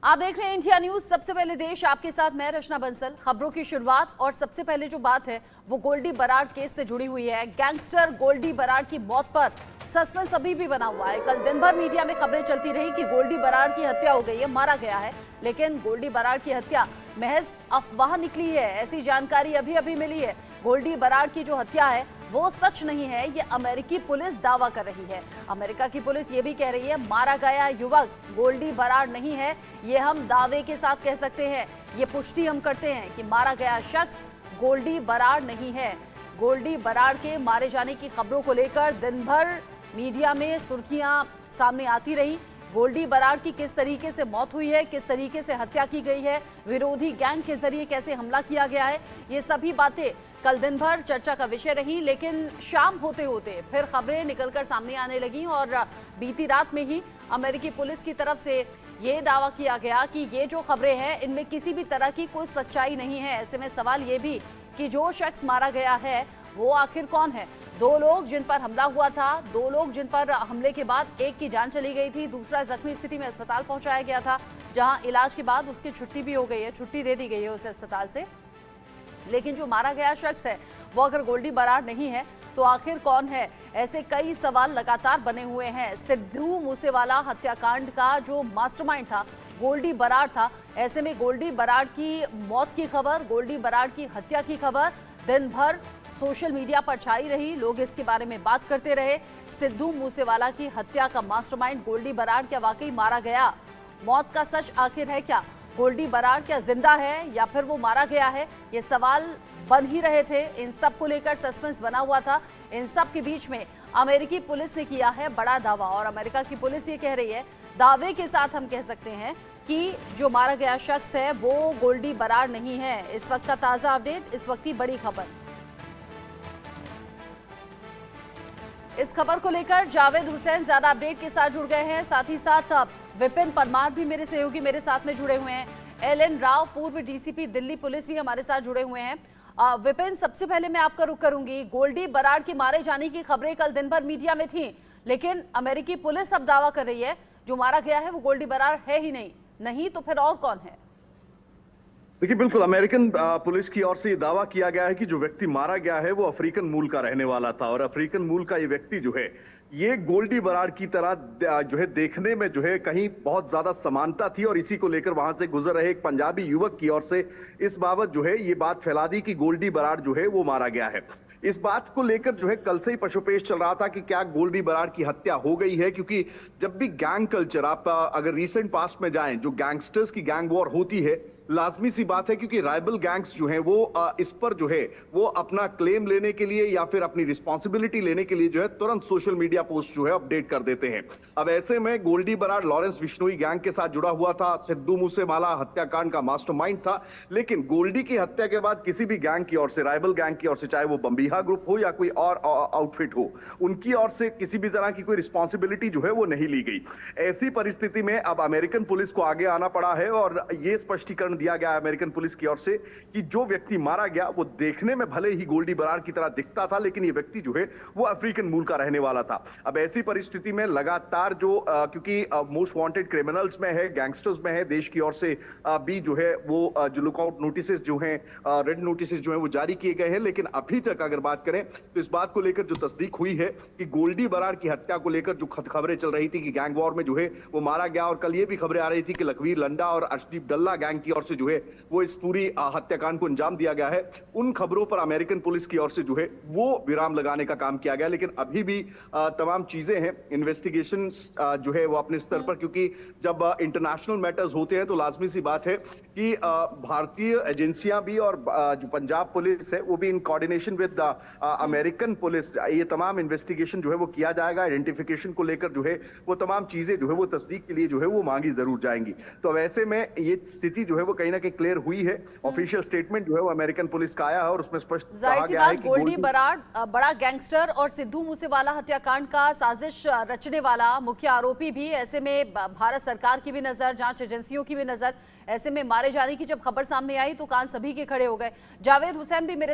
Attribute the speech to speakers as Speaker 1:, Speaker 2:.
Speaker 1: आप देख रहे हैं इंडिया न्यूज। सबसे पहले देश आपके साथ, मैं रचना बंसल। खबरों की शुरुआत और सबसे पहले जो बात है वो गोल्डी बराड़ केस से जुड़ी हुई है। गैंगस्टर गोल्डी बराड़ की मौत पर सस्पेंस अभी भी बना हुआ है। कल दिन भर मीडिया में खबरें चलती रही कि गोल्डी बराड़ की हत्या हो गई है, मारा गया है, लेकिन गोल्डी बराड़ की हत्या महज अफवाह निकली है, ऐसी जानकारी अभी अभी मिली है। गोल्डी बराड़ की जो हत्या है वो सच नहीं है, ये अमेरिकी पुलिस दावा कर रही है। अमेरिका की पुलिस ये भी कह रही है मारा गया युवक गोल्डी बराड़ नहीं है। ये हम दावे के साथ कह सकते हैं, ये पुष्टि हम करते हैं कि मारा गया शख्स गोल्डी बराड़ नहीं है। गोल्डी बराड़ के मारे जाने की खबरों को लेकर दिन भर मीडिया में सुर्खियां सामने आती रही। गोल्डी बराड़ की किस तरीके से मौत हुई है, किस तरीके से हत्या की गई है, विरोधी गैंग के जरिए कैसे हमला किया गया है, ये सभी बातें कल दिन भर चर्चा का विषय रही। लेकिन शाम होते होते फिर खबरें निकलकर सामने आने लगी और बीती रात में ही अमेरिकी पुलिस की तरफ से ये दावा किया गया कि ये जो खबरें हैं इनमें किसी भी तरह की कोई सच्चाई नहीं है। ऐसे में सवाल ये भी कि जो शख्स मारा गया है वो आखिर कौन है। दो लोग जिन पर हमला हुआ था, दो लोग जिन पर हमले के बाद एक की जान चली गई थी, दूसरा जख्मी स्थिति में अस्पताल पहुंचाया गया था, जहां इलाज के बाद उसकी छुट्टी भी हो गई है, छुट्टी दे दी गई है उसे अस्पताल से। लेकिन जो मारा गया शख्स है वो अगर गोल्डी बराड़ नहीं है तो आखिर कौन है, ऐसे कई सवाल लगातार बने हुए हैं। सिद्धू मूसेवाला हत्याकांड का जो मास्टरमाइंड था गोल्डी बराड़ था। ऐसे में गोल्डी बराड़ की मौत की खबर, गोल्डी बराड़ की हत्या की खबर दिन भर सोशल मीडिया पर छाई रही। लोग इसके बारे में बात करते रहे। सिद्धू मूसेवाला की हत्या का मास्टरमाइंड गोल्डी बराड़ क्या वाकई मारा गया? मौत का सच आखिर है क्या? गोल्डी बराड़ क्या जिंदा है या फिर वो मारा गया है? ये सवाल बन ही रहे थे। इन सब को लेकर सस्पेंस बना हुआ था। इन सब के बीच में अमेरिकी पुलिस ने किया है बड़ा दावा और अमेरिका की पुलिस ये कह रही है, दावे के साथ हम कह सकते हैं कि जो मारा गया शख्स है वो गोल्डी बराड़ नहीं है। इस वक्त का ताजा अपडेट, इस वक्त की बड़ी खबर। इस खबर को लेकर जावेद हुसैन ज्यादा अपडेट के साथ जुड़ गए हैं, साथ ही साथ विपिन परमार भी मेरे सहयोगी मेरे साथ में जुड़े हुए हैं। एलएन राव पूर्व डीसीपी दिल्ली पुलिस भी हमारे साथ जुड़े हुए हैं। विपिन, सबसे पहले मैं आपका रुख करूंगी। गोल्डी बराड़ के मारे जाने की खबरें कल दिन भर मीडिया में थी, लेकिन अमेरिकी पुलिस अब दावा कर रही है जो मारा गया है वो गोल्डी बराड़ है ही नहीं तो फिर और कौन है?
Speaker 2: देखिए, बिल्कुल अमेरिकन पुलिस की ओर से ये दावा किया गया है कि जो व्यक्ति मारा गया है वो अफ्रीकन मूल का रहने वाला था और अफ्रीकन मूल का ये व्यक्ति जो है ये गोल्डी बराड़ की तरह जो है देखने में जो है कहीं बहुत ज्यादा समानता थी और इसी को लेकर वहां से गुजर रहे एक पंजाबी युवक की ओर से इस बाबत जो है ये बात फैला दी कि गोल्डी बराड़ जो है वो मारा गया है। इस बात को लेकर जो है कल से ही पशुपेश चल रहा था कि क्या गोल्डी बराड़ की हत्या हो गई है, क्योंकि जब भी गैंग कल्चर आप अगर रिसेंट पास्ट में जाएं, जो गैंगस्टर्स की गैंग वॉर होती है, लाजमी सी बात है क्योंकि राइवल गैंग्स जो हैं वो इस पर जो है वो अपना क्लेम लेने के लिए या फिर अपनी रिस्पॉन्सिबिलिटी लेने के लिए जो है तुरंत सोशल मीडिया पोस्ट जो है अपडेट कर देते हैं। अब ऐसे में गोल्डी बराड़ लॉरेंस बिश्नोई गैंग के साथ जुड़ा हुआ था, सिद्धू मूसेवाला हत्याकांड का मास्टरमाइंड था, लेकिन गोल्डी की हत्या के बाद किसी भी गैंग की ओर से, राइवल गैंग की ओर से, चाहे वो बम्बीहा ग्रुप हो या कोई और आउटफिट हो, उनकी ओर से किसी भी तरह की कोई रिस्पॉन्सिबिलिटी जो है वो नहीं ली गई। ऐसी परिस्थिति में अब अमेरिकन पुलिस को आगे आना पड़ा है और ये स्पष्टीकरण दिया गया अमेरिकन पुलिस की ओर से कि जो व्यक्ति मारा गया वो देखने में भले ही गोल्डी बराड़ की तरह दिखता था, लेकिन ये व्यक्ति जो है वो अफ्रीकन मूल का रहने वाला था। अब ऐसी परिस्थिति में लगातार जो क्योंकि मोस्ट वांटेड क्रिमिनल्स में है, गैंगस्टर्स में है, देश की ओर से भी जो है वो जो लुकआउट नोटिसेस जो हैं, रेड नोटिसेस जो हैं वो जारी किए गए हैं। लेकिन अभी तक अगर बात करें तो इस बात को लेकर जो तस्दीक हुई है कि गोल्डी बराड़ की हत्या को लेकर जो खबरें चल रही थी कि गैंग वॉर में जो है वो मारा गया, और कल ये भी खबरें आ रही थी कि लखवीर लंडा और अर्शदीप डल्ला गैंग की ओर से जो है वो इस पूरी हत्याकांड को अंजाम दिया गया है, उन खबरों पर अमेरिकन पुलिस की ओर से जो है वो विराम लगाने का काम किया गया। लेकिन अभी भी तमाम चीजें हैं, इन्वेस्टिगेशन जो है वो अपने स्तर पर, क्योंकि जब इंटरनेशनल मैटर्स होते हैं तो लाजमी सी बात है कि भारतीय एजेंसियां भी और जो पंजाब पुलिस है वो भी in coordination with American police ये तमाम इन्वेस्टिगेशन जो है वो किया जाएगा। आइडेंटिफिकेशन को लेकर जो है वो तमाम चीजें जो है वो तस्दीक के लिए जो है वो मांगी जरूर जाएंगी। तो वैसे में ये स्थिति जो है वो कहीं ना कहीं क्लियर हुई है। ऑफिशियल स्टेटमेंट जो है वो अमेरिकन पुलिस का आया है और उसमें स्पष्ट कहा गया है कि
Speaker 1: गोल्डी बराड़ बड़ा गैंगस्टर और सिद्धू मूसेवाला हत्याकांड का साजिश रचने वाला मुख्य आरोपी भी। ऐसे में भारत सरकार की भी नजर, जांच एजेंसियों की भी नजर। ऐसे में मारे जाने की जब खबर सामने आई तो कान सभी के खड़े हो गए। जावेद हुसैन भी मेरे